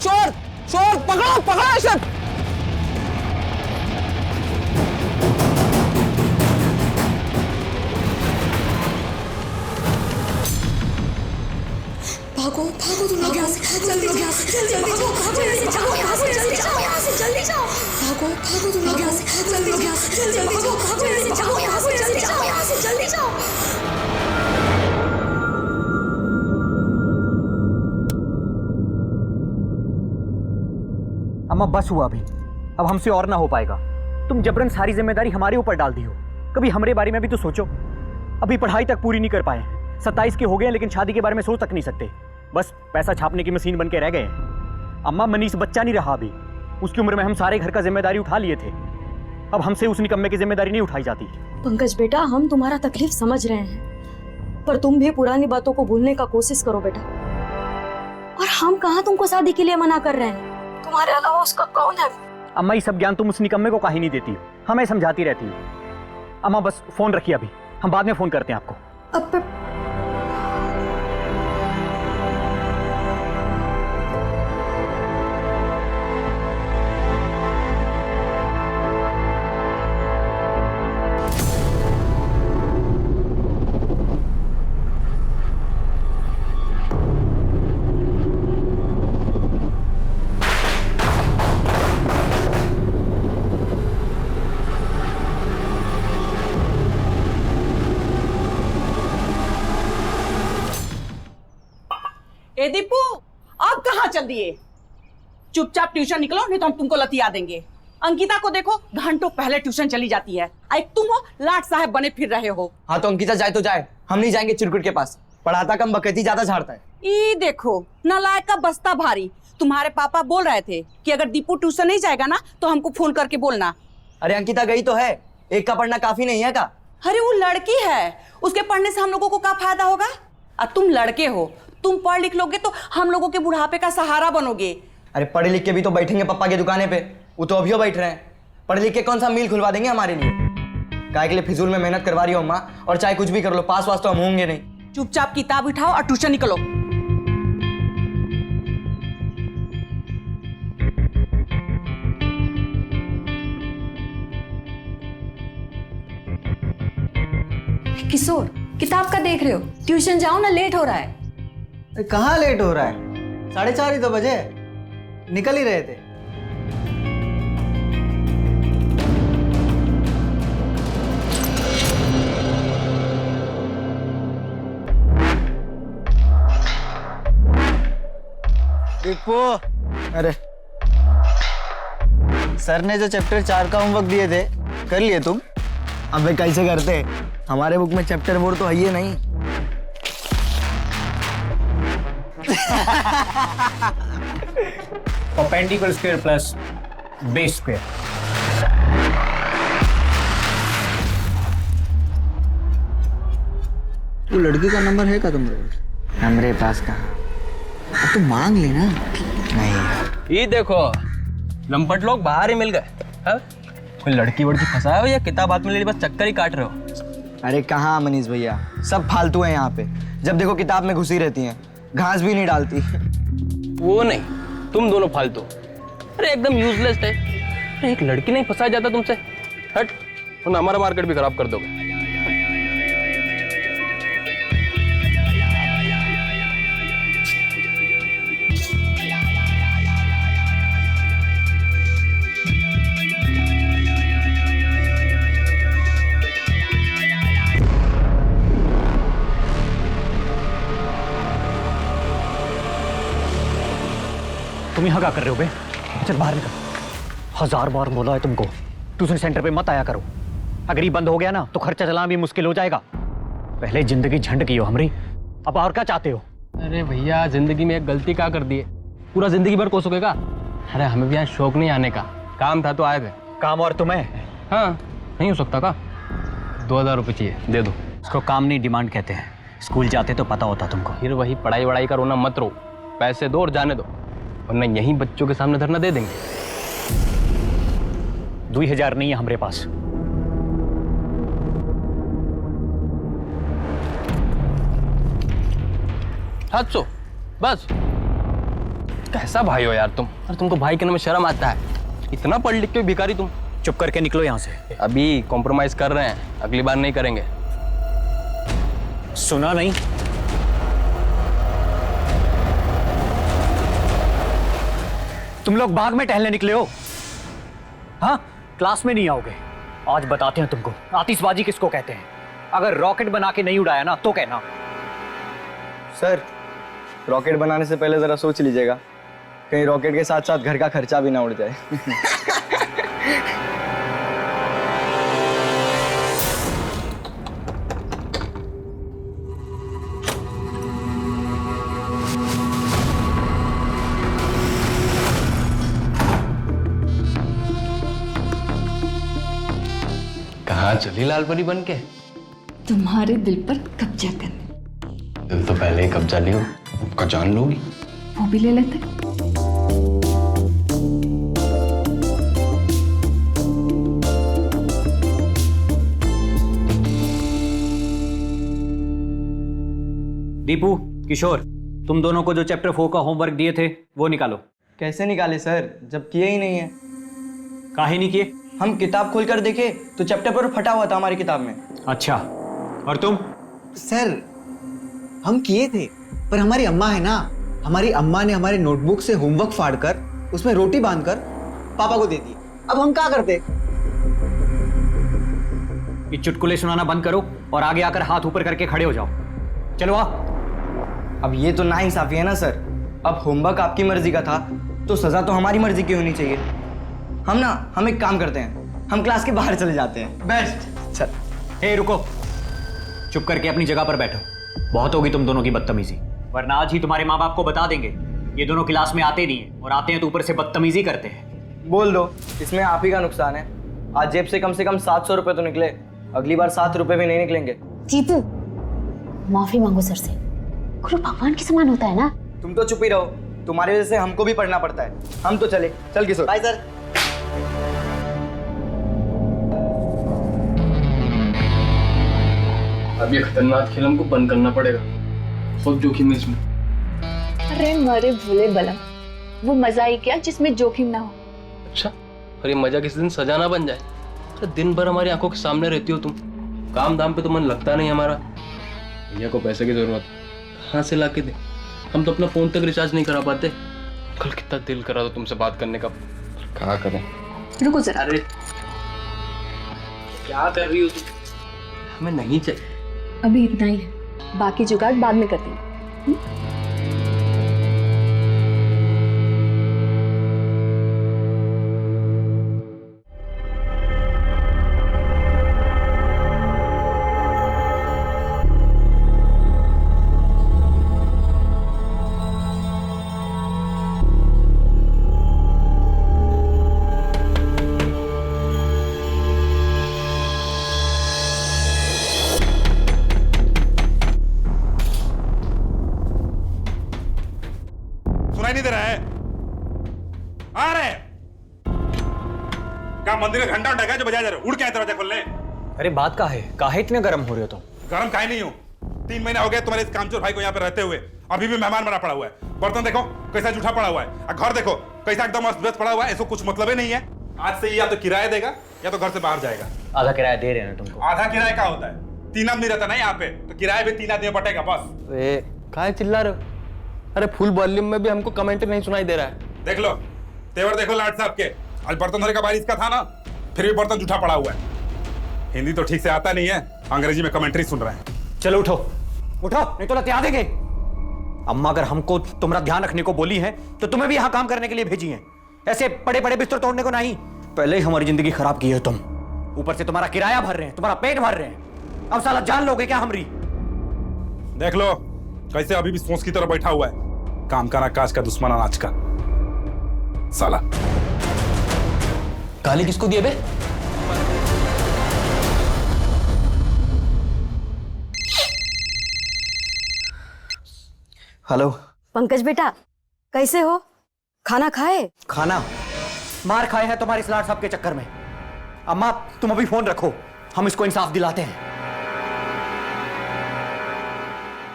चोर चोर पकड़ो पकड़ो इसे। भागो भागो तुम लोग यहाँ से, जल्दी यहाँ से, जल्दी भागो भागो यहाँ से, जाओ यहाँ से, जल्दी जाओ यहाँ से, जल्दी जाओ। भागो भागो तुम लोग यहाँ से, जल्दी यहाँ से, जल्दी भागो भागो यहाँ से, जाओ यहाँ से, जल्दी जाओ यहाँ से, जल्दी जाओ। अम्मा बस हुआ अभी, अब हमसे और ना हो पाएगा। तुम जबरन सारी जिम्मेदारी हमारे ऊपर डाल दी हो। कभी हमारे बारे में भी तो सोचो। अभी पढ़ाई तक पूरी नहीं कर पाए, 27 के हो गए लेकिन शादी के बारे में सोच तक नहीं सकते। बस पैसा छापने की मशीन बन के रह गए। अम्मा मनीष बच्चा नहीं रहा अभी, उसकी उम्र में हम सारे घर का जिम्मेदारी उठा लिए थे। अब हमसे उस निकम्मे की जिम्मेदारी नहीं उठाई जाती। पंकज बेटा, हम तुम्हारा तकलीफ समझ रहे हैं, पर तुम भी पुरानी बातों को भूलने का कोशिश करो बेटा। और हम कहाँ तुमको शादी के लिए मना कर रहे हैं, तुम्हारे अलावा उसका कौन है? अम्मा ये सब ज्ञान तुम उस निकम्मे को काहे नहीं देती हो, हमें समझाती रहती हो। अम्मा बस फोन रखिए अभी, हम बाद में फोन करते हैं आपको। अब ए दीपू, अब कहाँ चल दिए? चुपचाप ट्यूशन निकलो, नहीं तो हम तुमको लतिया देंगे। अंकिता को देखो, घंटों पहले ट्यूशन चली जाती है। एक तुम हो, लाट साहब बने फिर रहे हो। हाँ तो अंकिता जाए तो जाए, हम नहीं जाएंगे चिरकुट के पास। पढ़ाता कम, बकैती ज्यादा झाड़ता है। ई देखो, नालायक का बस्ता भारी। तुम्हारे पापा बोल रहे थे कि अगर दीपू ट्यूशन नहीं जाएगा ना तो हमको फोन करके बोलना। अरे अंकिता गई तो है, एक का पढ़ना काफी नहीं है का? अरे वो लड़की है, उसके पढ़ने से हम लोगों को क्या फायदा होगा? और तुम लड़के हो, तुम पढ़ लिख लोगे तो हम लोगों के बुढ़ापे का सहारा बनोगे। अरे पढ़े लिख के भी तो बैठेंगे पप्पा की दुकाने पे, वो तो अभी बैठ रहे हैं। पढ़ लिख के कौन सा मील खुलवा देंगे हमारे लिए? काय के लिए फिजूल में मेहनत करवा रही हो अम्मा, और चाहे कुछ भी कर लो, पास वास तो हम होंगे नहीं। चुपचाप किताब उठाओ और ट्यूशन निकलो। किशोर, किताब का देख रहे हो? ट्यूशन जाओ ना, लेट हो रहा है। कहाँ लेट हो रहा है? 4:30 ही तो बजे, निकल ही रहे थे। दीपू, अरे सर ने जो चैप्टर 4 का होमवर्क दिए थे, कर लिए तुम? अबे कैसे करते, हमारे बुक में चैप्टर बोर्ड तो है ही नहीं। Perpendicular square plus base square. वो लड़की का नंबर है का तुम्हारे? हमारे पास कहाँ, तो मांग लेना। नहीं। ये देखो, लंपट लोग बाहर ही मिल गए। हाँ? कोई लड़की वड़की फंसाए हो या किताब हाथ में ले ली बस चक्कर ही काट रहे हो? अरे कहाँ मनीष भैया, सब फालतू है यहाँ पे। जब देखो किताब में घुसी रहती हैं, घास भी नहीं डालती। वो नहीं, तुम दोनों फालतू। अरे एकदम यूजलेस थे। अरे एक लड़की नहीं फंसाया जाता तुमसे। हट, वरना हमारा मार्केट भी खराब कर दोगे। तुम यहाँ क्या कर रहे हो बे? चल बाहर निकल। 1000 बार बोला है तुमको, ट्यूशन सेंटर पे मत आया करो। अगर ये बंद हो गया ना तो खर्चा चलाना भी मुश्किल हो जाएगा। पहले जिंदगी झंड की हो हमारी, अब और क्या चाहते हो? अरे भैया, जिंदगी में एक गलती क्या कर दी है, पूरा जिंदगी भर कोसोगे का? अरे हमें भी यहाँ शौक नहीं आने का, काम था तो आए थे। काम और तुम्हें? हाँ, नहीं हो सकता का? 2000 रुपये चाहिए, दे दो। इसको काम नहीं डिमांड कहते हैं। स्कूल जाते तो पता होता तुमको। फिर वही पढ़ाई वढ़ाई का रोना मत रो, पैसे दो और जाने दो, वरना यहीं बच्चों के सामने धरना दे देंगे। 2000 नहीं है हमारे पास। हाथ सो बस। कैसा भाई हो यार तुम? और तुमको भाई कहने में शर्म आता है? इतना पढ़ लिख के भी भिखारी तुम। चुप करके निकलो यहाँ से। अभी कॉम्प्रोमाइज कर रहे हैं, अगली बार नहीं करेंगे। सुना नहीं? तुम लोग बाग में टहलने निकले हो? हाँ, क्लास में नहीं आओगे। आज बताते हैं तुमको आतिशबाजी किसको कहते हैं। अगर रॉकेट बना के नहीं उड़ाया ना तो कहना। सर, रॉकेट बनाने से पहले जरा सोच लीजिएगा, कहीं रॉकेट के साथ साथ घर का खर्चा भी ना उड़ जाए। कहाँ चली लाल परी बन के? तुम्हारे दिल पर कब्जा करने। दिल तो पहले ही कब्जा लियो, उसका जान लोगी। वो भी ले लेते। दीपू, किशोर, तुम दोनों को जो चैप्टर 4 का होमवर्क दिए थे वो निकालो। कैसे निकाले सर, जब किए ही नहीं है? काहे नहीं किए? हम किताब खोलकर देखे तो चैप्टर पर फटा हुआ था हमारी किताब में। अच्छा, और तुम? सर, हम किए थे, पर हमारी अम्मा है ना, हमारी अम्मा ने हमारे नोटबुक से होमवर्क फाड़कर उसमें रोटी बांधकर पापा को दे दी। अब हम क्या करते? ये चुटकुले सुनाना बंद करो और आगे आकर हाथ ऊपर करके खड़े हो जाओ। चलो आ। अब ये तो नाइंसाफी है ना सर। अब होमवर्क आपकी मर्जी का था तो सजा तो हमारी मर्जी की होनी चाहिए। हम एक काम करते हैं, हम क्लास के बाहर चले जाते हैं। बेस्ट। सर, हे रुको, चुप करके अपनी जगह पर बैठो। बहुत होगी तुम दोनों की बदतमीजी, वरना आज ही तुम्हारे माँ बाप को बता देंगे। ये दोनों क्लास में आते नहीं है, और आते हैं तो ऊपर से बदतमीजी करते हैं। बोल दो, इसमें आप ही का नुकसान है। आज जेब से कम 700 रुपए तो निकले, अगली बार 7 रुपए भी नहीं निकलेंगे। दीपू, माफी मांगो सर से। गुरु भगवान के समान होता है ना। तुम तो चुप ही रहो, तुम्हारी वजह से हमको भी पढ़ना पड़ता है। हम तो चले। चल किशोर। Bye sir. अब ये खतरनाक खेल हमको बंद करना पड़ेगा। बहुत जोखिम है इसमें। अरे मरे भोले बलम, वो मजा ही क्या जिसमें जोखिम ना हो। अच्छा, और ये मजा किसी दिन सजा ना बन जाए। अरे दिन भर हमारी आंखों के सामने रहती हो तुम, काम धाम पे तो मन लगता नहीं हमारा। भैया को पैसे की जरूरत, कहाँ से ला के दे? हम तो अपना फोन तक रिचार्ज नहीं करा पाते। कल कितना दिल करा था तुमसे बात करने का, क्या करें? रुको जरा। अरे क्या कर रही हो तुम? हमें नहीं चाहिए। अभी इतना ही है, बाकी जुगाड़ बाद में करती हूँ। सुनाई नहीं दे रहा है? आ रहे क्या मंदिर का घंटा उठा जो बजा जा रहे हो? उड़ के आए दरवाजा खोलने। अरे बात का है, काहे इतने गर्म हो रहे हो तुम? गरम काहे नहीं हूँ, 3 महीने हो गए तुम्हारे इस कामचोर भाई को यहाँ पे रहते हुए। अभी भी मेहमान बना पड़ा हुआ है। बर्तन देखो कैसा जूठा पड़ा हुआ है, और घर देखो कैसा एकदम अस्त पड़ा हुआ है। इसको कुछ मतलब ही नहीं है। आज से या तो किराया देगा या तो घर से बाहर जाएगा। आधा किराया दे रहे हैं तुमको। आधा किराया क्या होता है? 3 आदमी रहता ना यहाँ पे, तो किराया भी 3 आदमी बटेगा बस। अरे काहे चिल्ला रहे हो? अरे फुल वॉल्यूम में भी हमको कमेंट नहीं सुनाई दे रहा है। देख लो तेवर, देखो लाट साहब के। आज बर्तन धोने का बारिश का था ना, फिर भी बर्तन जूठा पड़ा हुआ है। हिंदी तो ठीक से आता नहीं है, अंग्रेजी में कमेंट्री सुन रहे हैं। चलो उठो उठो, नहीं तो लतिया देंगे। अम्मा अगर हमको तुम्हारा ध्यान रखने को बोली है तो तुम्हें भी यहाँ काम करने के लिए भेजी है, ऐसे बड़े बड़े बिस्तर तोड़ने को नहीं। पहले ही हमारी जिंदगी खराब की है तुम, ऊपर से तुम्हारा किराया भर रहे हैं, तुम्हारा पेट भर रहे हैं। अब साला जान लोगे क्या हमरी? देख लो कैसे अभी भी सोच की तरह बैठा हुआ है। काम का ना काज का, दुश्मन अनाज का साला। गाली किसको दिए बे? हेलो पंकज बेटा, कैसे हो? खाना खाए? खाना मार खाए हैं तुम्हारे स्लाट साहब के चक्कर में। अम्मा तुम अभी फोन रखो, हम इसको इंसाफ दिलाते हैं।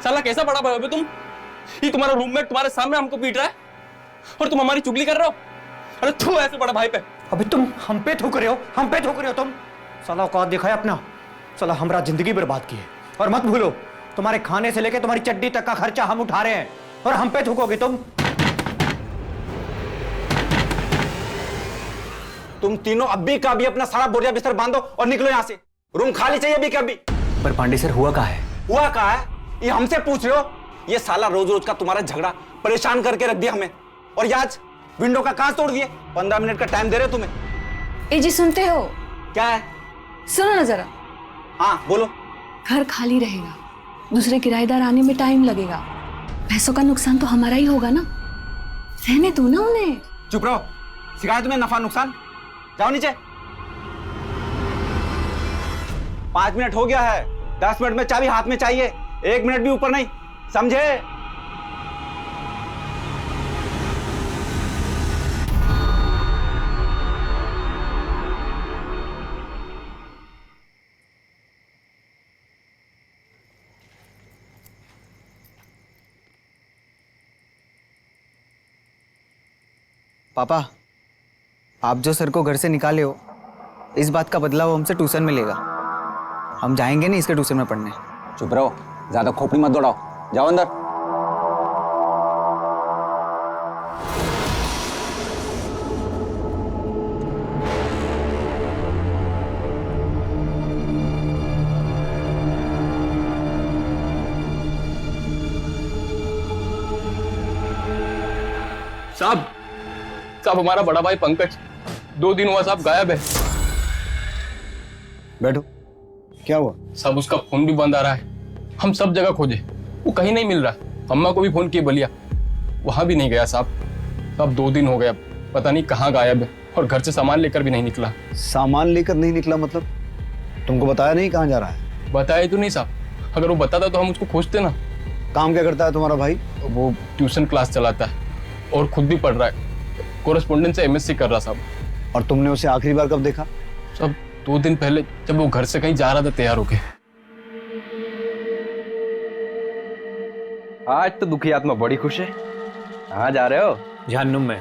साला कैसा बड़ा भाई हो बे तुम? ये तुम्हारा रूममेट तुम्हारे सामने हमको पीट रहा है। और तुम हमारी चुगली कर रहे हो। अरे तू ऐसे बड़ा भाई पे। अबे तुम हम पे थूक रहे हो, हम पे थूक रहे हो तुम। साला औकात दिखाया अपना, साला हमारा जिंदगी बर्बाद की है। और मत भूलो, तुम्हारे खाने से लेके तुम्हारी चड्डी तक का खर्चा हम उठा रहे हैं और हम पे थूकोगे तुम। तुम तीनों अभी का भी अपना सारा बोरिया बिस्तर बांधो और निकलो यहाँ से। रूम खाली चाहिए अभी का भी। पर पांडे सर हुआ कहाँ है? हुआ कहाँ है ये हमसे पूछ रहे हो? ये साला रोज रोज का तुम्हारा झगड़ा परेशान करके रख दिया हमें। और ये आज विंडो का कांच तोड़ दिए। 15 मिनट का टाइम दे रहे हो तुम्हें। ए जी सुनते हो? क्या है? सुनो ना जरा। हाँ बोलो। घर खाली रहेगा, दूसरे किराएदार आने में टाइम लगेगा, पैसों का नुकसान तो हमारा ही होगा ना। रहने दो ना उन्हें। चुप रहो, सिखाया तुम्हें नफा नुकसान। जाओ नीचे। 5 मिनट हो गया है, 10 मिनट में चाबी हाथ में चाहिए, 1 मिनट भी ऊपर नहीं, समझे? पापा, आप जो सर को घर से निकाले हो, इस बात का बदला वो हमसे ट्यूशन में लेगा। हम जाएंगे नहीं इसके ट्यूशन में पढ़ने। चुप रहो, ज्यादा खोपड़ी मत दौड़ाओ, जाओ अंदर। साहब हमारा बड़ा भाई पंकज 2 दिन हुआ साहब गायब है। बैठो। क्या हुआ? साहब उसका फोन भी बंद आ रहा है, हम सब जगह खोजे, वो कहीं नहीं मिल रहा। अम्मा को भी फोन किए बलिया, वहां भी नहीं गया साहब 2 दिन हो गया, पता नहीं कहाँ गायब है। और घर से सामान लेकर भी नहीं निकला। सामान लेकर नहीं निकला मतलब? तुमको बताया नहीं कहाँ जा रहा है? बताया तो नहीं साहब, अगर वो बताता तो हम उसको खोजते ना। काम क्या करता है तुम्हारा भाई? वो ट्यूशन क्लास चलाता है और खुद भी पढ़ रहा है, कोरेस्पोंडेंट से MSc कर रहा साहब। और तुमने उसे आखिरी बार कब देखा? साहब 2 दिन पहले, जब वो घर से कहीं जा रहा था तैयार होके। आज तो दुखी आत्मा बड़ी खुश है। कहाँ जा रहे हो? जहन्नुम में।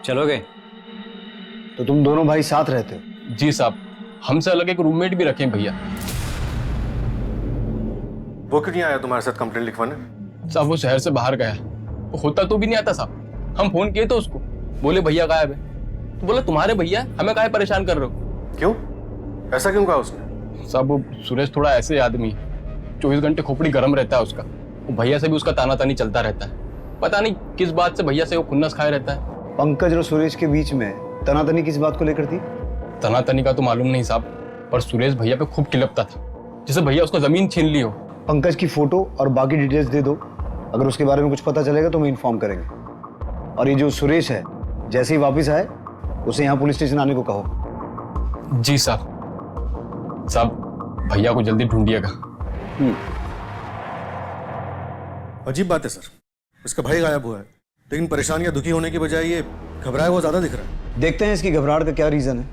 चलोगे? तो तुम दोनों भाई साथ रहते हो? जी साहब, हमसे अलग एक रूममेट भी रखे भैया। वो क्यों नहीं आया तुम्हारे साथ कंप्लेंट लिखवाने? साहब वो शहर से बाहर गया, वो होता तो भी नहीं आता साहब। हम फोन किए तो उसको, बोले भैया गायब है। तो बोला तुम्हारे भैया, हमें काहे परेशान कर रहे हो? क्यों? ऐसा क्यों कहा उसने? साहब वो सुरेश थोड़ा ऐसे आदमी, 24 घंटे खोपड़ी गर्म रहता है उसका। वो भैया से भी उसका ताना तानी चलता रहता है, पता नहीं किस बात से भैया से वो खुन्नस खाए रहता है। पंकज और सुरेश के बीच में तनातनी किस बात को लेकर थी? तनातनी का तो मालूम नहीं साहब, पर सुरेश भैया पे खूब किलपता था, जैसे भैया उसका जमीन छीन ली हो। पंकज की फोटो और बाकी डिटेल्स दे दो, अगर उसके बारे में कुछ पता चलेगा तो हम इन्फॉर्म करेंगे। और ये जो सुरेश है, जैसे ही वापस आए उसे यहाँ पुलिस स्टेशन आने को कहो। जी साहब भैया को जल्दी ढूंढिएगा। अजीब बात है सर, इसका भाई गायब हुआ है, लेकिन परेशान या दुखी होने की बजाय ये घबराया हुआ ज्यादा दिख रहा है। देखते हैं इसकी घबराहट का क्या रीजन है,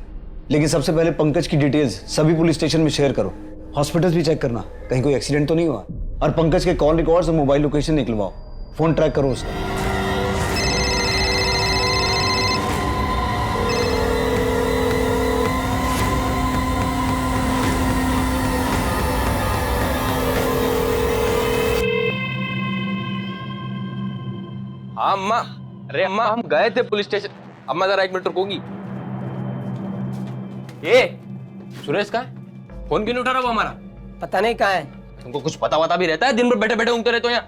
लेकिन सबसे पहले पंकज की डिटेल्स सभी पुलिस स्टेशन में शेयर करो। हॉस्पिटल्स भी चेक करना, कहीं कोई एक्सीडेंट तो नहीं हुआ। और पंकज के कॉल रिकॉर्ड्स और मोबाइल लोकेशन निकलवाओ, फोन ट्रैक करो उसका। हाँ अम्मा, अरे अम्मा हम गए थे पुलिस स्टेशन। अम्मा जरा 1 मिनट रुकोगी? ये सुरेश कहाँ है? फोन क्यों नहीं उठा रहा वो हमारा? पता नहीं कहाँ है। तुमको कुछ पता वता भी रहता है? दिन भर बैठे बैठे ऊँगते रहते हो यहाँ।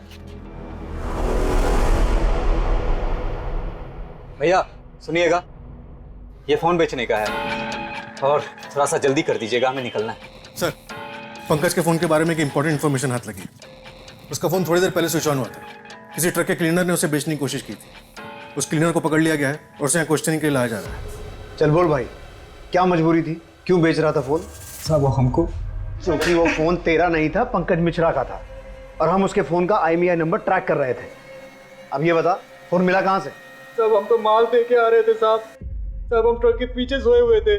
भैया सुनिएगा, ये फोन बेचने का है और थोड़ा सा जल्दी कर दीजिएगा, हमें निकलना है। सर, पंकज के फोन के बारे में एक इंपॉर्टेंट इन्फॉर्मेशन हाथ लगी। उसका फोन थोड़ी देर पहले स्विच ऑन हुआ था। किसी ट्रक के क्लीनर ने उसे बेचने की कोशिश की थी। उस क्लीनर को पकड़ लिया गया है और उसे यहाँ क्वेश्चनिंग के लिए लाया जा रहा है। चल बोल भाई, क्या मजबूरी थी? क्यों बेच रहा था फोन? साहब वो हमको, क्योंकि वो फोन तेरा नहीं था, पंकज मिश्रा का था, और हम उसके फोन का IMEI नंबर ट्रैक कर रहे थे। अब ये बता, फोन मिला कहाँ से? साहब हम तो माल दे के आ रहे थे साहब हम ट्रक के पीछे सोए हुए थे।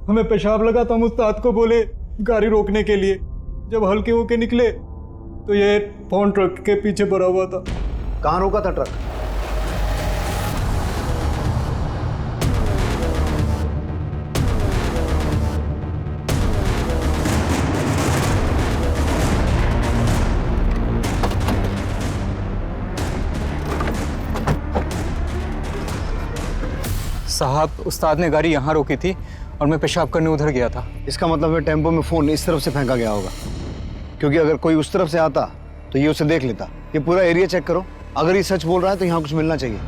हमें पेशाब लगा तो हम उस्ताद को बोले गाड़ी रोकने के लिए। जब हल्के होके निकले तो ये फोन ट्रक के पीछे भरा हुआ था। कहाँ रोका था ट्रक? साहब, उस्ताद ने गाड़ी यहाँ रोकी थी और मैं पेशाब करने उधर गया था। इसका मतलब है टेम्पो में फ़ोन इस तरफ से फेंका गया होगा, क्योंकि अगर कोई उस तरफ से आता तो ये उसे देख लेता। ये पूरा एरिया चेक करो, अगर ये सच बोल रहा है तो यहाँ कुछ मिलना चाहिए।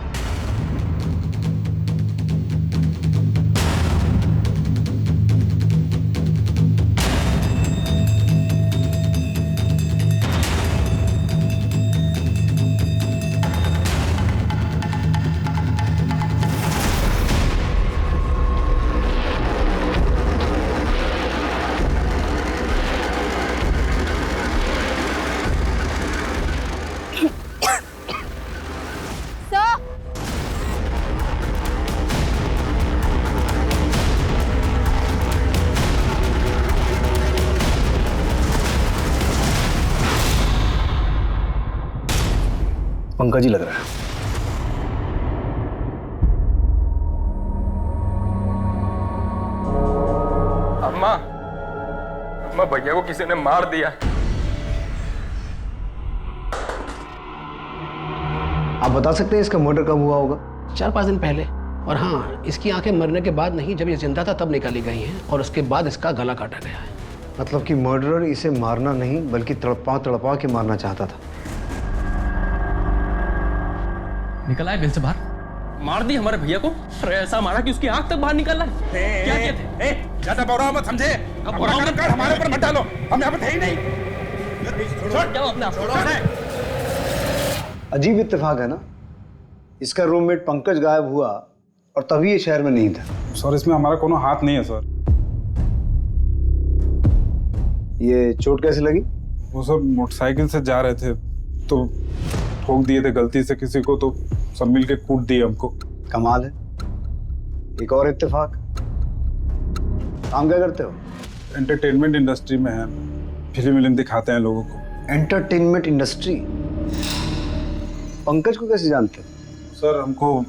पंकज ही लग रहा है। अम्मा, अम्मा भैया को किसी ने मार दिया। आप बता सकते हैं इसका मर्डर कब हुआ होगा? 4-5 दिन पहले। और हाँ, इसकी आंखें मरने के बाद नहीं, जब ये जिंदा था तब निकाली गई हैं और उसके बाद इसका गला काटा गया है। मतलब कि मर्डरर इसे मारना नहीं बल्कि तड़पा के मारना चाहता था। निकला है बिल से बाहर, मार दी हमारे भैया को। अरे ऐसा मारा कि उसकी आंख तक बाहर निकल रहा है। क्या किए थे? ज्यादा बौराव मत समझे, अपना कदम काट हमारे ऊपर मत डालो, हम यहाँ पे थे ही नहीं। छोड़ जाओ अपना। अजीब इत्तेफाक है ना, इसका रूममेट पंकज गायब हुआ और तभी ये शहर में नहीं था। सर इसमें हमारा कोनो हाथ नहीं है सर। ये चोट कैसे लगी? वो सब मोटरसाइकिल से जा रहे थे तो ठोक दिए थे गलती से किसी को, तो सब मिलके कूट दिए हमको। कमाल है। एक और इत्तेफाक। काम क्या करते हो? एंटरटेनमेंट इंडस्ट्री में है, फिल्म दिखाते हैं लोगों को। Entertainment industry? पंकज को कैसे जानते हो? सर हमको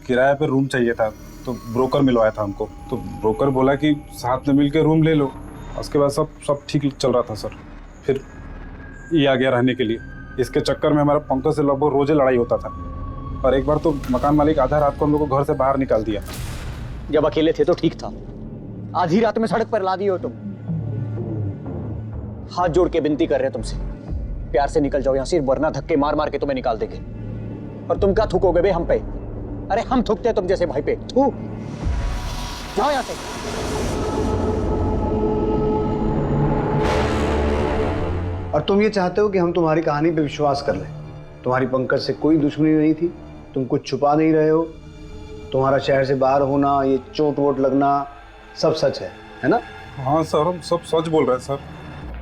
किराए पे रूम चाहिए था तो ब्रोकर मिलवाया था हमको, तो ब्रोकर बोला कि साथ में मिलके रूम ले लो। उसके बाद सब ठीक चल रहा था सर। फिर ये आ गया रहने के लिए। इसके चक्कर में हमारा पंकज से लगभग रोजे लड़ाई होता था और एक बार तो मकान मालिक आधा रात को हम लोग को घर से बाहर निकाल दिया। जब अकेले थे तो ठीक था, आधी रात में सड़क पर ला दिए हो तुम। हाथ जोड़ के विनती कर रहे हैं तुमसे, प्यार से निकल जाओ यहाँ से, वरना धक्के मार मार के तुम्हें निकाल देंगे। और तुम क्या थूकोगे बे हम पे? अरे हम थूकते हैं तुम जैसे भाई पे। थू जाओ यहाँ से। और तुम ये चाहते हो कि हम तुम्हारी कहानी पे विश्वास कर लें? तुम्हारी पंकज से कोई दुश्मनी नहीं थी, तुम कुछ छुपा नहीं रहे हो, तुम्हारा शहर से बाहर होना, ये चोट वोट लगना सब सच है ना? हाँ सर, हम सब सच बोल रहे हैं सर।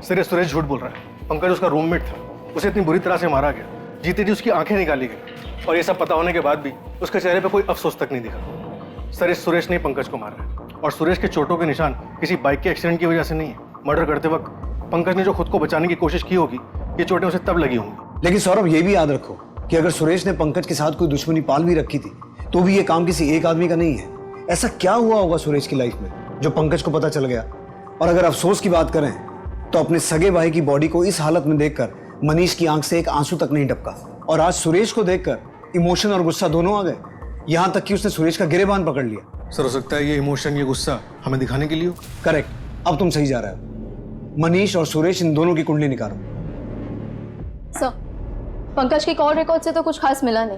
सर ये सुरेश झूठ बोल रहा है। पंकज उसका रूममेट था, उसे इतनी बुरी तरह से मारा गया, जीते जी उसकी आंखें निकाली गई और ये सब पता होने के बाद भी उसके चेहरे पे कोई अफसोस तक नहीं दिखा। सर इस सुरेश ने पंकज को मारा है और सुरेश के चोटों के निशान किसी बाइक के एक्सीडेंट की वजह से नहीं है। मर्डर करते वक्त पंकज ने जो खुद को बचाने की कोशिश की होगी, ये चोटें उसे तब लगी होंगी। लेकिन सौरभ ये भी याद रखो कि अगर सुरेश ने पंकज के साथ कोई दुश्मनी पाल भी रखी थी तो भी ये काम किसी एक आदमी का नहीं है। ऐसा क्या हुआ होगा सुरेश की लाइफ में जो पंकज को पता चल गया? और अगर अफसोस की बात करें तो अपने सगे भाई की बॉडी को इस हालत में देखकर मनीष की आंख से एक आंसू तक नहीं टपका, और आज सुरेश को देखकर इमोशन और गुस्सा दोनों आ गए, यहाँ तक कि उसने सुरेश का गिरेबान पकड़ लिया। सर हो सकता है ये इमोशन, ये गुस्सा हमें दिखाने के लिए हो। करेक्ट, अब तुम सही जा रहे हो। मनीष और सुरेश इन दोनों की कुंडली निकालो। सर, पंकज के कॉल रिकॉर्ड से तो कुछ खास मिला नहीं।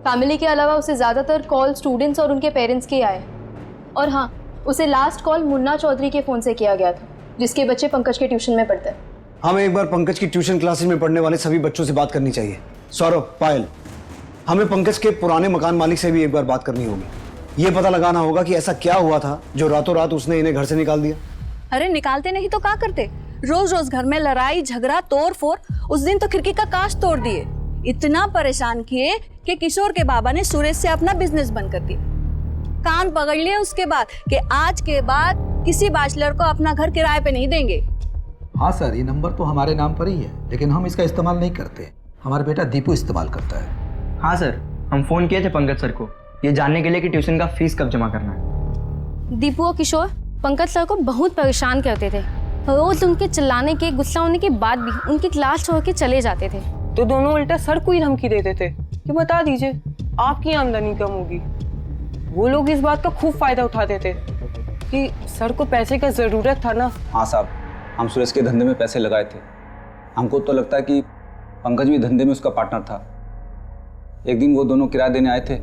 फैमिली के अलावा उसे ज़्यादातर कॉल स्टूडेंट्स और उनके पेरेंट्स के आए। और हाँ, उसे लास्ट कॉल मुन्ना चौधरी के फ़ोन से किया गया था, जिसके बच्चे पंकज के ट्यूशन में पढ़ते हैं। हमें एक बार पंकज की ट्यूशन क्लासेस में पढ़ने वाले सभी बच्चों से बात करनी चाहिए। सौरभ, पायल, हमें पंकज के पुराने मकान मालिक से भी एक बार बात करनी होगी। ये पता लगाना होगा कि ऐसा क्या हुआ था जो रातों रात उसने इन्हें घर से निकाल दिया। अरे निकालते नहीं तो क्या करते? रोज रोज घर में लड़ाई झगड़ा तोड़ फोड़। उस दिन तो खिड़की का कांच तोड़ दिए, इतना परेशान किए कि किशोर के बाबा ने सुरेश से अपना बिजनेस बंद कर दिया। कान पकड़ लिए उसके बाद कि आज के बाद किसी बैचलर को अपना घर किराए पे नहीं देंगे। हाँ सर, ये नंबर तो हमारे नाम पर ही है, लेकिन हम इसका इस्तेमाल नहीं करते। हमारा बेटा दीपू इस्तेमाल करता है। हाँ सर, हम फ़ोन किए थे पंकज सर को ये जानने के लिए कि ट्यूशन का फीस कब जमा करना है। दीपू और किशोर पंकज सर को बहुत परेशान करते थे। रोज उनके चिल्लाने के, गुस्सा होने के बाद भी उनकी क्लास छोड़ के चले जाते थे। तो दोनों उल्टा सर को ही धमकी देते थे कि बता दीजिए आपकी आमदनी कम होगी। वो लोग इस बात का खूब फायदा उठाते थे कि सर को पैसे का जरूरत था ना। हाँ साहब, हम सुरेश के धंधे में पैसे लगाए थे। हमको तो लगता है कि पंकज भी धंधे में उसका पार्टनर था। एक दिन वो दोनों किराया देने आए थे,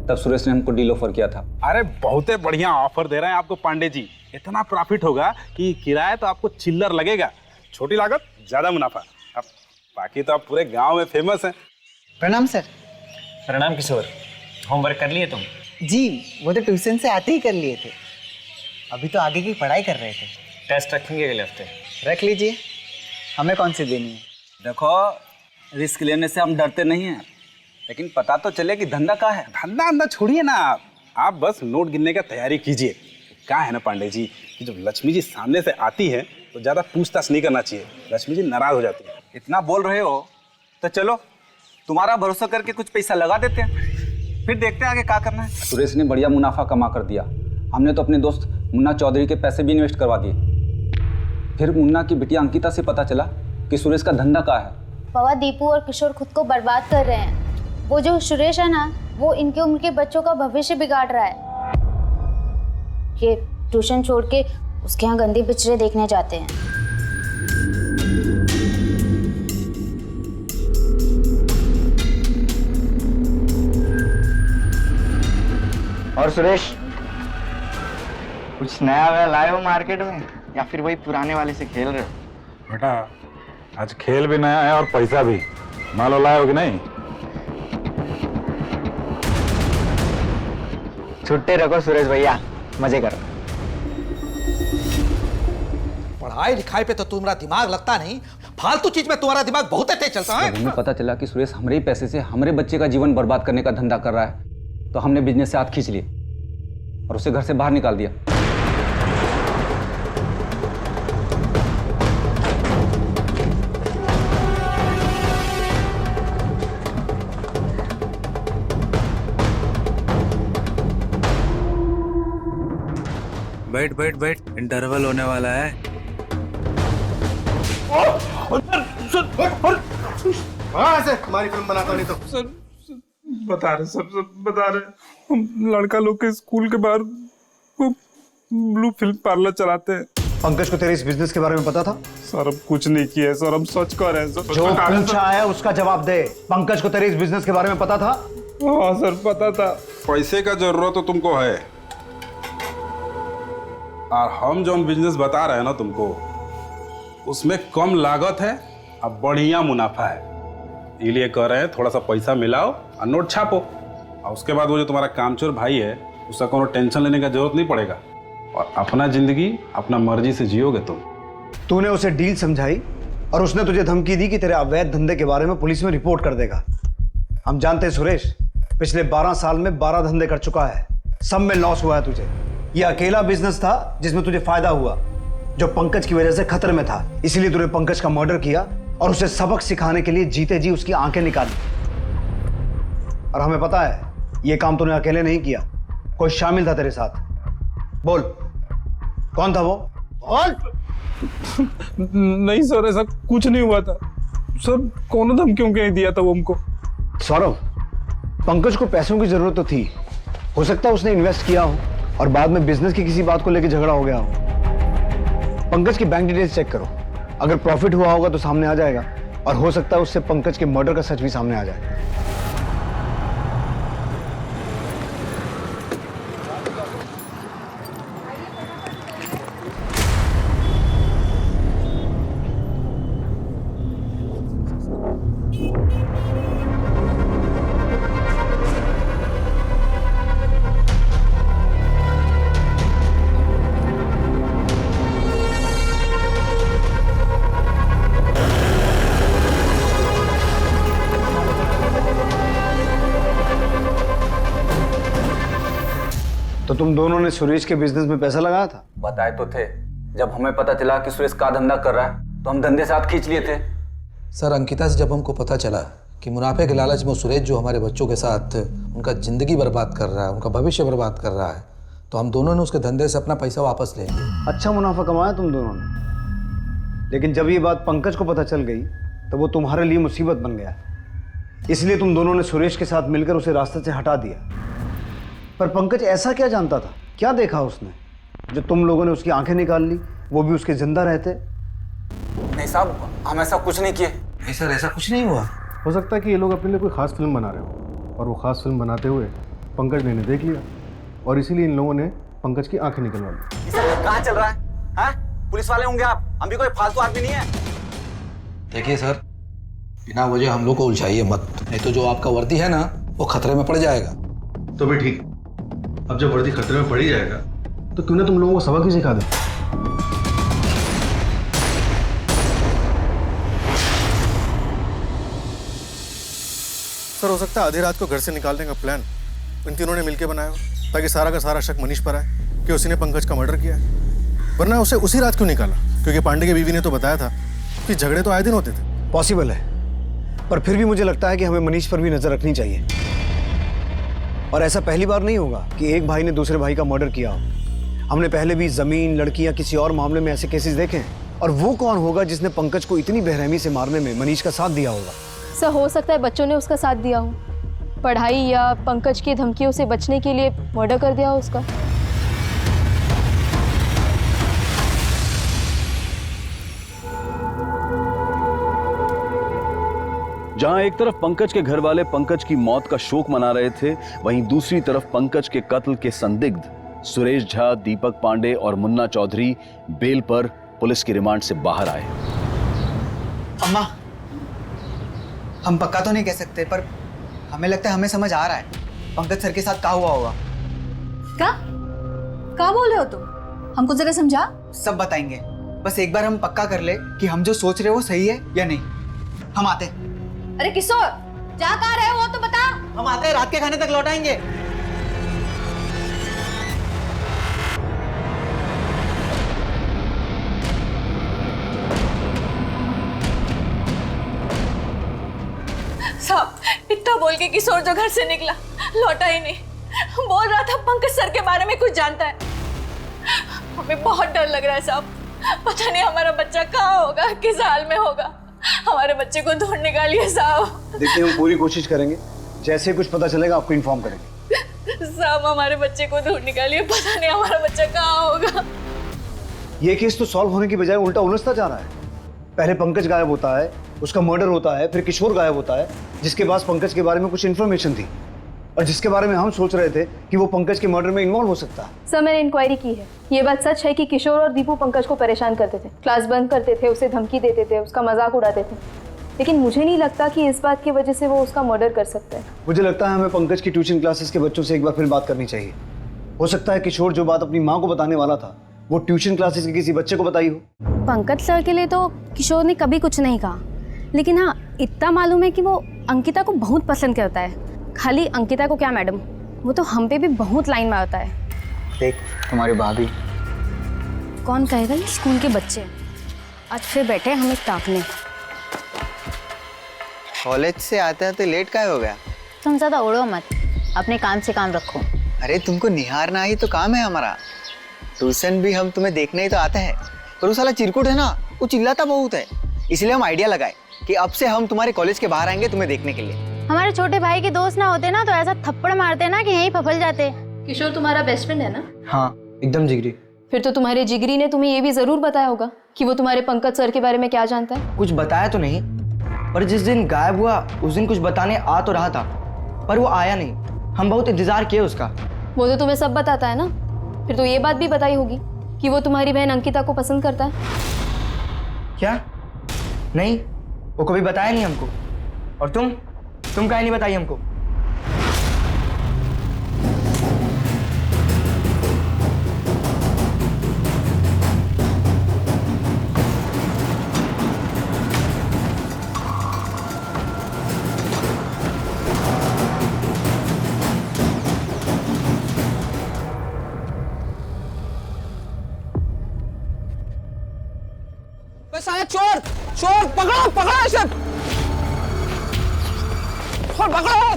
तब सुरेश ने हमको डील ऑफर किया था। अरे बहुत बढ़िया ऑफर दे रहे हैं आपको पांडे जी। इतना प्रॉफिट होगा कि किराया तो आपको चिल्लर लगेगा, छोटी लागत ज्यादा मुनाफा। अब बाकी तो आप पूरे गांव में फेमस हैं। प्रणाम सर। प्रणाम किशोर, होमवर्क कर लिए तुम? जी, वो तो ट्यूशन से आते ही कर लिए थे। अभी तो आगे की पढ़ाई कर रहे थे। टेस्ट रखेंगे अगले हफ्ते। रख लीजिए। हमें कौन सी देनी है? देखो, रिस्क लेने से हम डरते नहीं हैं, लेकिन पता तो चले कि धंधा कहाँ है। धंधा अंधा छोड़िए ना, आप बस नोट गिनने का तैयारी कीजिए। क्या है ना पांडे जी कि जब लक्ष्मी जी सामने से आती है तो ज्यादा पूछताछ नहीं करना चाहिए, लक्ष्मी जी नाराज हो जाती है। इतना बोल रहे हो तो चलो तुम्हारा भरोसा करके कुछ पैसा लगा देते हैं, फिर देखते हैं आगे क्या करना है। सुरेश ने बढ़िया मुनाफा कमा कर दिया। हमने तो अपने दोस्त मुन्ना चौधरी के पैसे भी इन्वेस्ट करवा दिए। फिर मुन्ना की बिटिया अंकिता से पता चला कि सुरेश का धंधा क्या है। बाबा, दीपू और किशोर खुद को बर्बाद कर रहे हैं। वो जो सुरेश है ना, वो इनके उम्र के बच्चों का भविष्य बिगाड़ रहा है। ये ट्यूशन छोड़ के उसके यहाँ गंदी पिक्चरें देखने जाते हैं। और सुरेश, कुछ नया वया लाए हो मार्केट में या फिर वही पुराने वाले से खेल रहे हो? बेटा आज खेल भी नया है और पैसा भी। मालो लाए हो कि नहीं? छुट्टे रखो सुरेश भैया, मजे करो। पढ़ाई लिखाई पे तो तुम्हारा दिमाग लगता नहीं, फालतू चीज में तुम्हारा दिमाग बहुत तेज चलता है। हमें पता चला कि सुरेश हमारे ही पैसे से हमारे बच्चे का जीवन बर्बाद करने का धंधा कर रहा है, तो हमने बिजनेस से हाथ खींच लिए और उसे घर से बाहर निकाल दिया। बैठ बैठ बैठ, इंटरवल होने वाला है। हमारी फिल्म बनाता नहीं तो सर बता रहे, सब बता रहे। हम लड़का लोग के स्कूल के बाहर वो ब्लू फिल्म पार्लर चलाते हैं। पंकज को तेरे इस बिजनेस के बारे में पता था? सर अब कुछ नहीं किया सर, हम सच कह रहे हैं सर। जो पूछा है उसका जवाब दे। पंकज को तेरे इस बिजनेस के बारे में पता था? हाँ सर पता था। पैसे का जरूरत तो तुमको है, और हम जो बिजनेस बता रहे हैं ना तुमको, उसमें कम लागत है और बढ़िया मुनाफा है। इसलिए कह रहे हैं थोड़ा सा पैसा मिलाओ और नोट छापो, और उसके बाद वो जो तुम्हारा कामचोर भाई है उसका कोनो टेंशन लेने का जरूरत नहीं पड़ेगा, और अपना जिंदगी अपना मर्जी से जियोगे तुम। तूने उसे डील समझाई और उसने तुझे धमकी दी कि तेरे अवैध धंधे के बारे में पुलिस में रिपोर्ट कर देगा। हम जानते हैं सुरेश, पिछले 12 साल में 12 धंधे कर चुका है, सब में लॉस हुआ है तुझे। ये अकेला बिजनेस था जिसमें तुझे फायदा हुआ, जो पंकज की वजह से खतरे में था। इसीलिए तूने पंकज का मर्डर किया और उसे सबक सिखाने के लिए जीते जी उसकी आंखें निकाली। और हमें पता है ये काम तूने अकेले नहीं किया, कोई शामिल था तेरे साथ। बोल, कौन था वो? बोल। नहीं सर, ऐसा कुछ नहीं हुआ था सर। कौन धमकियों के दिया था वो हमको? सौरभ, पंकज को पैसों की जरूरत तो थी, हो सकता है उसने इन्वेस्ट किया हो और बाद में बिजनेस की किसी बात को लेकर झगड़ा हो गया हो। पंकज की बैंक डिटेल्स चेक करो, अगर प्रॉफिट हुआ होगा तो सामने आ जाएगा, और हो सकता है उससे पंकज के मर्डर का सच भी सामने आ जाए। तो तुम दोनों ने सुरेश के बिजनेस में पैसा लगाया था? बताए तो थे। जब हमें पता चला कि सुरेश का धंधा कर रहा है तो हम धंधे से हाथ खींच लिए थे। सर, अंकिता से जब हमको पता चला कि मुनाफे के लालच में सुरेश जो हमारे बच्चों के साथ उनका जिंदगी बर्बाद कर रहा है, उनका भविष्य बर्बाद कर रहा है, तो हम दोनों ने उसके धंधे से अपना पैसा वापस ले लिया। अच्छा मुनाफा कमाया तुम दोनों ने, लेकिन जब ये बात पंकज को पता चल गई तो वो तुम्हारे लिए मुसीबत बन गया। इसलिए तुम दोनों ने सुरेश के साथ मिलकर उसे रास्ते से हटा दिया। पर पंकज ऐसा क्या जानता था, क्या देखा उसने जो तुम लोगों ने उसकी आंखें निकाल ली, वो भी उसके जिंदा रहते? नहीं साहब, हम ऐसा कुछ नहीं किए। नहीं सर, ऐसा कुछ नहीं हुआ। हो सकता है कि ये लोग अपने लिए कोई खास फिल्म बना रहे हो और वो खास फिल्म बनाते हुए पंकज ने इन्हें देख लिया और इसीलिए इन लोगों ने पंकज की आंखें निकलवा ली। कहाँ चल रहा है? पुलिस वाले होंगे आप, हम भी कोई फालतू आदमी नहीं है। देखिए सर, बिना वजह हम लोग को उलझाइए मत, नहीं तो जो आपका वर्दी है ना वो खतरे में पड़ जाएगा। तो भी ठीक, अब जब वर्दी खतरे में पड़ ही जाएगा तो क्यों ना तुम लोगों को सबक ही सिखा दे। सर, हो सकता है आधी रात को घर से निकालने का प्लान इन तीनों ने मिलकर बनाया हो, ताकि सारा का सारा शक मनीष पर आए कि उसने पंकज का मर्डर किया है। वरना उसे उसी रात क्यों निकाला? क्योंकि पांडे की बीवी ने तो बताया था कि झगड़े तो आए दिन होते थे। पॉसिबल है, पर फिर भी मुझे लगता है कि हमें मनीष पर भी नजर रखनी चाहिए। और ऐसा पहली बार नहीं होगा कि एक भाई ने दूसरे भाई का मर्डर किया हो। हमने पहले भी जमीन, लड़कियां, किसी और मामले में ऐसे केसेस देखे हैं। और वो कौन होगा जिसने पंकज को इतनी बेरहमी से मारने में मनीष का साथ दिया होगा? सर, हो सकता है बच्चों ने उसका साथ दिया हो, पढ़ाई या पंकज की धमकियों से बचने के लिए मर्डर कर दिया हो उसका। जहां एक तरफ पंकज के घर वाले पंकज की मौत का शोक मना रहे थे, वहीं दूसरी तरफ पंकज के कत्ल के संदिग्ध सुरेश झा, दीपक पांडे और मुन्ना चौधरी बेल पर पुलिस की रिमांड से बाहर आए। अम्मा, हम पक्का तो नहीं कह सकते, पर हमें लगता है हमें समझ आ रहा है पंकज सर के साथ क्या हुआ होगा। क्या बोले हो तुम? हमको जरा समझा। सब बताएंगे, बस एक बार हम पक्का कर ले कि हम जो सोच रहे हो वो सही है या नहीं। हम आते हैं। अरे किशोर, जा कहाँ रहे हो वो तो बता। हम आते हैं, रात के खाने तक लौट आएंगे। साहब, इतना बोल के किशोर जो घर से निकला लौटा ही नहीं। बोल रहा था पंकज सर के बारे में कुछ जानता है। हमें बहुत डर लग रहा है साहब, पता नहीं हमारा बच्चा कहाँ होगा, किस हाल में होगा। हमारे बच्चे को ढूंढ निकालिए साहब। देखिए, हम पूरी कोशिश करेंगे, जैसे कुछ पता चलेगा आपको इन्फॉर्म करेंगे। साहब, हमारे बच्चे को ढूंढ निकालिए, पता नहीं हमारा बच्चा कहाँ होगा। ये केस तो सॉल्व होने की बजाय उल्टा उलझता जा रहा है। पहले पंकज गायब होता है, उसका मर्डर होता है, फिर किशोर गायब होता है, जिसके पास पंकज के बारे में कुछ इन्फॉर्मेशन थी और जिसके बारे में हम सोच रहे थे कि वो पंकज के मर्डर में इन्वॉल्व हो सकता है। सर, मैंने इंक्वायरी की है। ये बात सच है कि किशोर और दीपू पंकज को परेशान करते थे, क्लास बंद करते थे, उसे धमकी देते थे, उसका मजाक उड़ाते थे। लेकिन मुझे नहीं लगता कि इस बात की वजह से वो उसका मर्डर कर सकते हैं। मुझे लगता है हमें पंकज की ट्यूशन क्लासेस के बच्चों से एक बार फिर बात करनी चाहिए। हो सकता है किशोर जो बात अपनी माँ को बताने वाला था वो ट्यूशन क्लासेस के किसी बच्चे को बताई हो। पंकज सर के लिए तो किशोर ने कभी कुछ नहीं कहा, लेकिन हाँ, इतना मालूम है कि वो अंकिता को बहुत पसंद करता है। खाली अंकिता को क्या मैडम, वो तो हम पे भी बहुत लाइन मारता है। देख, तुम्हारी भाभी। कौन कहेगा ये स्कूल के बच्चे। आज फिर बैठे हमें ताकने। कॉलेज से आते आते लेट काहे हो गया? तुम ज़्यादा उड़ो मत, अपने काम से काम रखो। अरे तुमको निहारना ही तो काम है हमारा। ट्यूशन भी हम तुम्हें देखने ही तो आते हैं, पर वो साला चिरकुट है ना, वो चिल्लाता बहुत है। इसलिए हम आइडिया लगाए कि अब से हम तुम्हारे कॉलेज के बाहर आएंगे तुम्हें देखने के लिए। हमारे छोटे भाई के दोस्त ना होते ना तो ऐसा थप्पड़ मारते ना कि यहीं फफल जाते। किशोर तुम्हारा बेस्ट फ्रेंड है ना? हाँ, एकदम जिगरी। फिर तो तुम्हारे जिगरी ने तुम्हें ये भी जरूर बताया होगा कि वो तुम्हारे पंकज सर के बारे में क्या जानता है। कुछ बताया तो नहीं, पर जिस दिन गायब हुआ उस दिन कुछ बताने आ तो रहा था, पर वो आया नहीं। हम बहुत इंतजार किए उसका। वो तो तुम्हें सब बताता है ना, फिर तो ये बात भी बताई होगी कि वो तुम्हारी बहन अंकिता को पसंद करता है। क्या? नहीं, वो कभी बताया नहीं हमको। और तुम काहे नहीं बताई हमको? बस आया चोर, चोर पकड़ो, पकड़ो इसे, पकड़ो।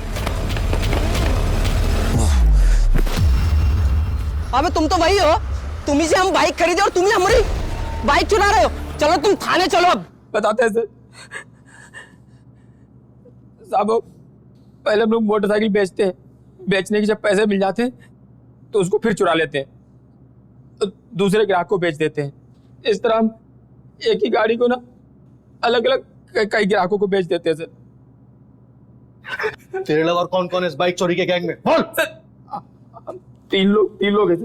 अबे तुम तो वही हो, तुम्ही से हम बाइक खरीदे और तुम ही हमारी बाइक चुरा रहे हो। चलो तुम थाने चलो। अब बताते हैं सर। साहब, पहले हम लोग मोटरसाइकिल बेचते हैं, बेचने के जब पैसे मिल जाते हैं तो उसको फिर चुरा लेते हैं, तो दूसरे ग्राहक को बेच देते हैं। इस तरह हम एक ही गाड़ी को ना अलग अलग कई ग्राहकों को बेच देते हैं सर। तेरे अलावा और कौन कौन है इस बाइक चोरी के गैंग में? बोल। तीन लोग हैं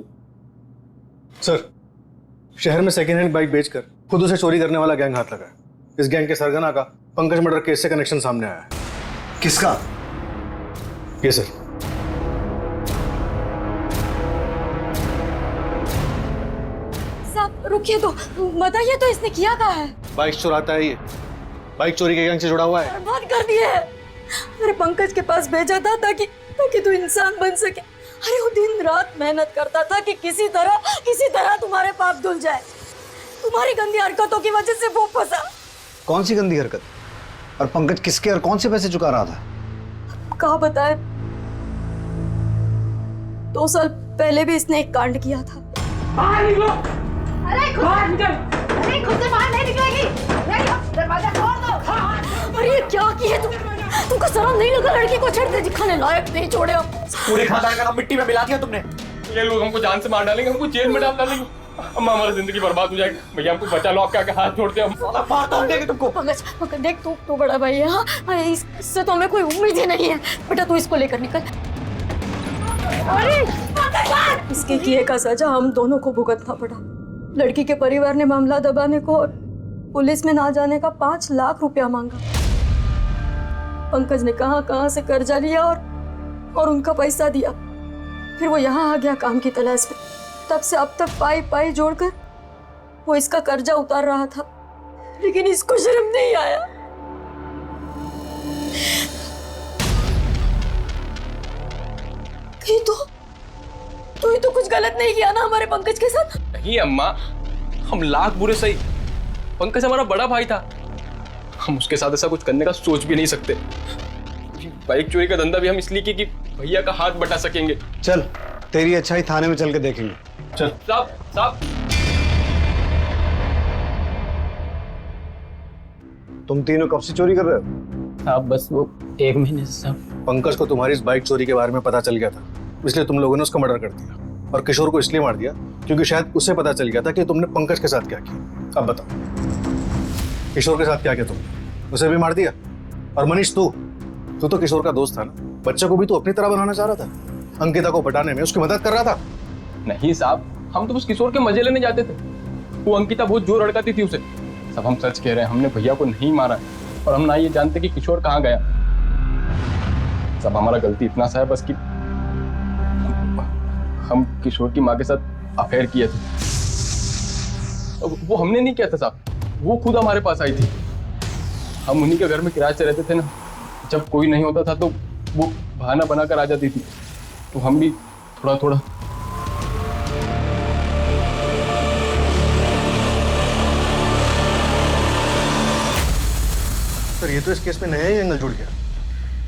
सर। शहर में सेकेंड हैंड बाइक बेचकर खुद उसे चोरी करने वाला गैंग हाथ लगा है। इस गैंग के सरगना का पंकज मर्डर केस से कनेक्शन सामने आया है। किसका? ये सर। साहब रुकिए तो, बताइए तो इसने किया क्या है? बाइक चुराता है ये, बाइक चोरी के गैंग से जुड़ा हुआ है। बर्बाद कर दिए है। अरे पंकज के पास भेजा था ताकि तू इंसान बन सके। अरे वो दिन रात मेहनत करता था कि किसी तरह तुम्हारे पाप धुल जाए। तुम्हारी गंदी हरकतों की वजह से वो फंसा। कौन सी गंदी हरकत? और पंकज किसके और कौन से पैसे चुका रहा था? कहा बताए, 2 साल पहले भी इसने एक कांड किया था। बाहर निकलो। अरे खुद से बाहर नहीं निकलेगी। दरवाजा खोल दो। अरे ये क्या किए तुमको शर्म नहीं लगा? लड़की को छेड़ते दिखाने लायक नहीं छोड़े हम। पूरे खानदान का नाम मिट्टी में मिला दिया तुमने। ये लोग हमको जान से मार डालेंगे, हमको जेल में डाल डालेंगे। अम्मा हमारी जिंदगी बर्बाद हो जाएगी। भैया हमको बचा लो, आपके आगे हाथ जोड़ते हम। मार तोड़ देंगे तुमको। पंकज देख, तू बड़ा भाई है। हाँ, इससे तो हमें कोई उम्मीद ही नहीं है। बेटा तू इसको लेकर निकल। अरे इसके किए का सजा हम दोनों को भुगतना पड़ा। लड़की के परिवार ने मामला दबाने को और पुलिस में ना जाने का 5 लाख रुपया मांगा। पंकज ने कहां से कर्जा लिया और उनका पैसा दिया। फिर वो यहाँ आ गया काम की तलाश में। तब से अब तक पाई जोड़कर वो इसका कर्जा उतार रहा था, लेकिन इसको शर्म नहीं आया। कहीं तो कुछ गलत नहीं किया ना हमारे पंकज के साथ? नहीं अम्मा, हम लाख बुरे सही, पंकज हमारा बड़ा भाई था। हम उसके साथ ऐसा कुछ करने का सोच भी नहीं सकते। बाइक चोरी का धंधा भी हम इसलिए कि भैया का हाथ बटा सकेंगे। चल तेरी अच्छाई थाने में चल के देखेंगे। चल। साहब तुम तीनों कब से चोरी कर रहे हो? साहब बस वो 1 महीने से साहब। पंकज को तुम्हारी इस बाइक चोरी के बारे में पता चल गया था, इसलिए तुम लोगों ने उसका मर्डर कर दिया। और किशोर को इसलिए मार दिया क्योंकि शायद उसे पता चल गया था कि तुमने पंकज के साथ क्या किया। अब बताओ, किशोर के साथ क्या किया तुमने? उसे भी मार दिया। और मनीष तू तो किशोर का दोस्त था ना, बच्चे को भी तो अपनी तरह बनाना चाह रहा था। अंकिता को पटाने में उसकी मदद कर रहा था। नहीं साहब, हम तो बस किशोर के मजे लेने जाते थे। वो अंकिता बहुत जोर अड़काती थी उसे। सब हम सच कह रहे हैं, हमने भैया को नहीं मारा है और हम ना ये जानते कि किशोर कहाँ गया। सब हमारा गलती इतना सा है बस कि हम किशोर की माँ के साथ अफेयर किए थे। वो हमने नहीं किया था साहब, वो खुद हमारे पास आई थी। हम उन्हीं के घर में किराए से रहते थे ना। जब कोई नहीं होता था तो वो बहाना बनाकर आ जाती थी, तो हम भी थोड़ा थोड़ा। सर ये तो इस केस में नया ही एंगल जुड़ गया।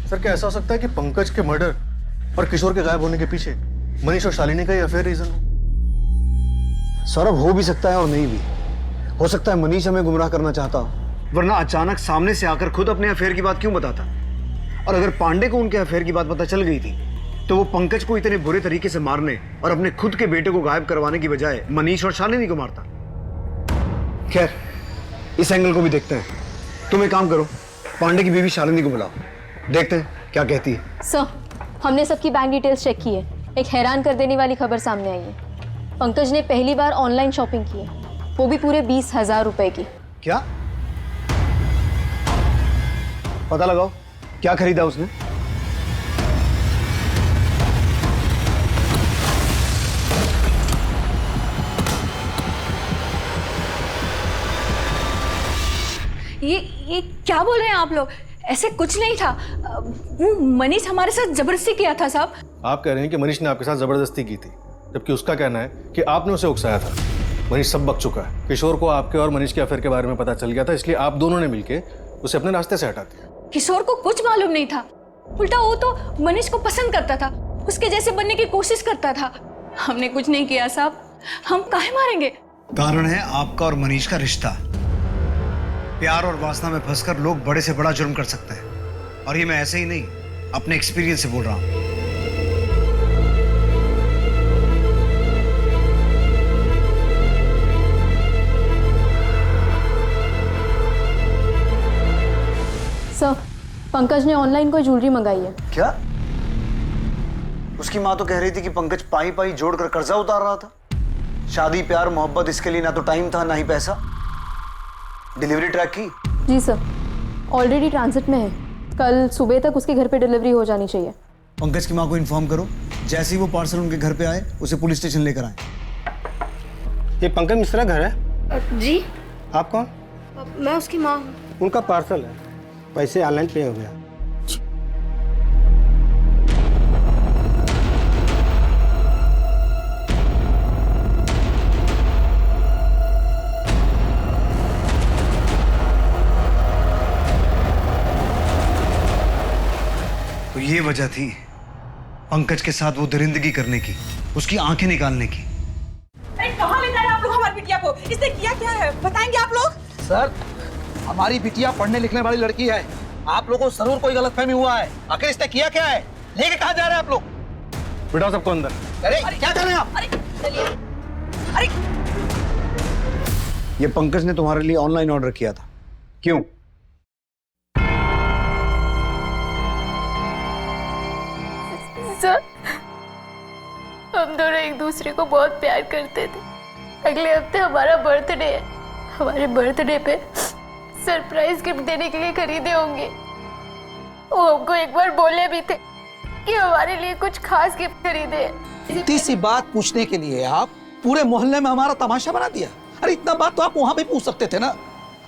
सर क्या ऐसा हो सकता है कि पंकज के मर्डर और किशोर के गायब होने के पीछे मनीष और शालिनी का ही अफेयर रीजन हो? सौरभ हो भी सकता है और नहीं भी हो सकता है। मनीष हमें गुमराह करना चाहता हो, वरना अचानक सामने से आकर खुद अपने अफेयर की बात क्यों बताता? और अगर पांडे को उनके अफेयर की बात पता चल गई थी तो वो पंकज को इतने बुरे तरीके से मारने और अपने खुद के बेटे को गायब करवाने की बजाय मनीष और शालिनी को मारता। खैर इस एंगल को भी देखते हैं। तुम एक काम करो, पांडे की बीवी शालिनी को बुलाओ, देखते हैं क्या कहती है। सर हमने सबकी बैंक डिटेल्स चेक की है। एक हैरान कर देने वाली खबर सामने आई है। पंकज ने पहली बार ऑनलाइन शॉपिंग की है, वो भी पूरे 20,000 रुपए की। क्या? पता लगाओ क्या खरीदा उसने। ये क्या बोल रहे हैं आप लोग? ऐसे कुछ नहीं था। वो मनीष हमारे साथ जबरदस्ती किया था साहब। आप कह रहे हैं कि मनीष ने आपके साथ जबरदस्ती की थी, जबकि उसका कहना है कि आपने उसे उकसाया था। मनीष सब बक चुका है। किशोर को आपके और मनीष के अफेयर के बारे में पता चल गया था, इसलिए आप दोनों ने मिलकर उसे अपने रास्ते से हटा दिया। किशोर को कुछ मालूम नहीं था। उल्टा वो तो मनीष को पसंद करता था, उसके जैसे बनने की कोशिश करता था। हमने कुछ नहीं किया साहब, हम काहे मारेंगे? कारण है आपका और मनीष का रिश्ता। प्यार और वासना में फंसकर लोग बड़े से बड़ा जुर्म कर सकते हैं, और ये मैं ऐसे ही नहीं अपने एक्सपीरियंस से बोल रहा हूं। सर, पंकज ने ऑनलाइन कोई ज्वेलरी मंगाई है। क्या? उसकी माँ तो कह रही थी कि पंकज पाई पाई जोड़कर कर्जा उतार रहा था। शादी प्यार मोहब्बत इसके लिए ना तो टाइम था ना ही पैसा। डिलीवरी ट्रैक की? जी सर, ऑलरेडी ट्रांजिट में है। कल सुबह तक उसके घर पे डिलीवरी हो जानी चाहिए। पंकज की माँ को इन्फॉर्म करो, जैसे ही वो पार्सल उनके घर पे आए उसे पुलिस स्टेशन लेकर आए। ये पंकज मिश्रा घर है? जी। आप कौन? मैं उसकी माँ हूँ। उनका पार्सल है, पैसे ऑनलाइन पे हो गया। तो ये वजह थी पंकज के साथ वो दरिंदगी करने की, उसकी आंखें निकालने की। अरे कहाँ ले जा रहे हैं आप लोग हमारी बिटिया को? इसने किया क्या है बताएंगे आप लोग? सर, हमारी बिटिया पढ़ने लिखने वाली लड़की है। आप लोगों को जरूर कोई गलतफहमी हुआ है। आखिर इसने किया क्या है? लेके कहाँ जा रहे हैं आप लोग? बिठाओ सबको अंदर। अरे क्या कर रहे हैं आप? अरे चलिए। अरे ये पंकज ने तुम्हारे लिए ऑनलाइन ऑर्डर किया था, क्यों? सर, हम दोनों एक दूसरे को बहुत प्यार करते थे। अगले हफ्ते हमारा बर्थडे है। हमारे बर्थडे पे सरप्राइज गिफ्ट देने के लिए खरीदे होंगे। वो हमको एक बार बोले भी थे कि हमारे लिए कुछ खास गिफ्ट खरीदे। इतनी सी बात पूछने के लिए आप पूरे मोहल्ले में हमारा तमाशा बना दिया। अरे इतना बात तो आप वहां भी पूछ सकते थे ना।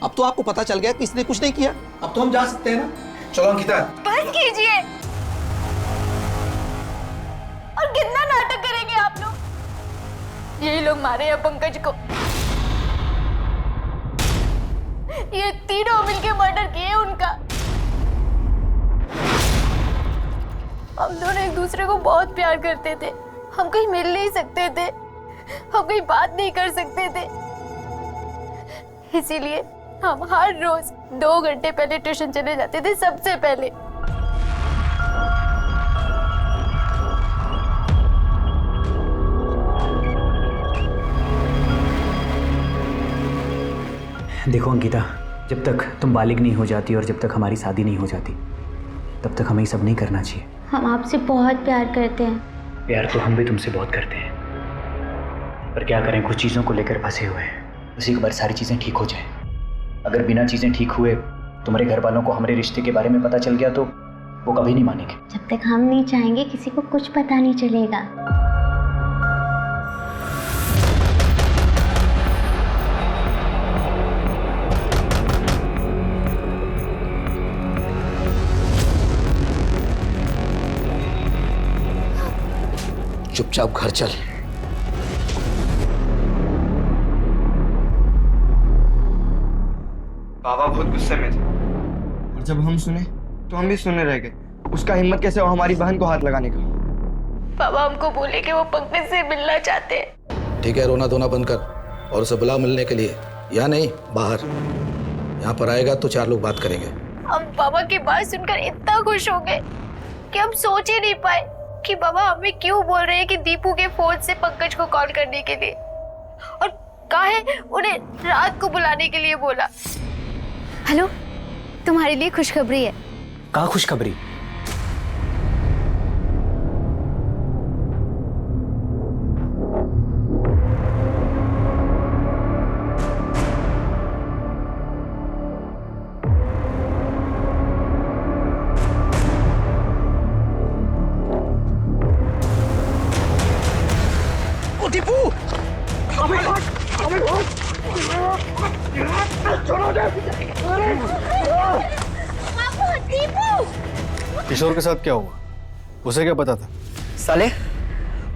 अब तो आपको पता चल गया कि इसने कुछ नहीं किया। अब तो हम जा सकते हैं ना। चलो अंकिता, बस कीजिए। और कितना नाटक करेंगे आप लोग? यही लोग मारे हैं पंकज को। ये तीनों मिलके मर्डर किए उनका। हम दोनों एक दूसरे को बहुत प्यार करते थे। हम कहीं मिल नहीं सकते थे, हम कहीं बात नहीं कर सकते थे। इसीलिए हम हर रोज 2 घंटे पहले ट्यूशन चले जाते थे, सबसे पहले। देखो अंकिता, जब तक तुम बालिग नहीं हो जाती और जब तक हमारी शादी नहीं हो जाती, तब तक हमें ये सब नहीं करना चाहिए। हम आपसे बहुत प्यार करते हैं। प्यार तो हम भी तुमसे बहुत करते हैं, पर क्या करें, कुछ चीज़ों को लेकर फंसे हुए हैं। उसी के बाद सारी चीज़ें ठीक हो जाएं। अगर बिना चीज़ें ठीक हुए तुम्हारे घर वालों को हमारे रिश्ते के बारे में पता चल गया तो वो कभी नहीं मानेंगे। जब तक हम नहीं चाहेंगे किसी को कुछ पता नहीं चलेगा। चुपचाप घर चल। बाबा बहुत गुस्से में थे और जब हम सुने तो हम भी सुनने रह गए। उसका हिम्मत कैसे हो हमारी बहन को हाथ लगाने का? पापा हमको बोले कि वो पंकज से मिलना चाहते हैं। ठीक है, रोना धोना बंद कर और उसे बुला मिलने के लिए। या नहीं, बाहर। यहाँ पर आएगा तो 4 लोग बात करेंगे। हम पापा की बात सुनकर इतना खुश हो गए कि हम सोच ही नहीं पाए कि बाबा हमें क्यों बोल रहे हैं कि दीपू के फोन से पंकज को कॉल करने के लिए, और काहे उन्हें रात को बुलाने के लिए बोला। हेलो, तुम्हारे लिए खुशखबरी है। कहाँ खुशखबरी? किशोर के साथ क्या हुआ? उसे क्या पता था? साले,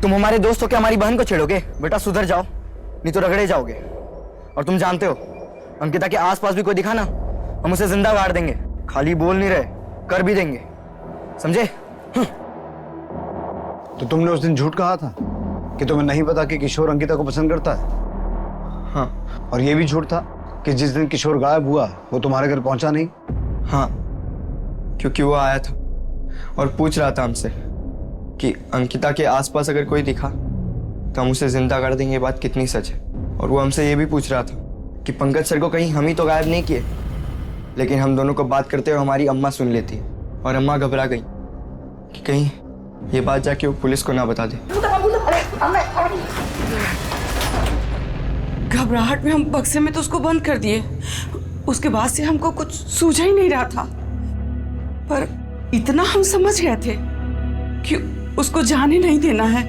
तुम हमारे दोस्त हो क्या हमारी बहन को छेड़ोगे? बेटा सुधर जाओ, नहीं तो रगड़े जाओगे। और तुम जानते हो अंकिता के आसपास भी कोई दिखा ना, हम उसे जिंदा गाड़ देंगे। खाली बोल नहीं रहे, कर भी देंगे, समझे? तो तुमने उस दिन झूठ कहा था कि तुम्हें नहीं पता कि किशोर अंकिता को पसंद करता है। हाँ। और ये भी झूठ था कि जिस दिन किशोर गायब हुआ वो तुम्हारे घर पहुंचा नहीं। हाँ, क्योंकि वो आया था और पूछ रहा था हमसे कि अंकिता के आसपास अगर कोई दिखा तो हम उसे जिंदा कर देंगे। बात कितनी सच है। और वो हमसे ये भी पूछ रहा था कि पंकज सर को कहीं हम ही तो गायब नहीं किए। लेकिन हम दोनों को बात करते हुए हमारी अम्मा सुन लेती और अम्मा घबरा गई कि कहीं ये बात जाके वो पुलिस को ना बता दे। घबराहट में हम बक्से में तो उसको बंद कर दिए। उसके बाद से हमको कुछ सूझा ही नहीं रहा था, पर इतना हम समझ गए थे कि उसको जाने नहीं देना है।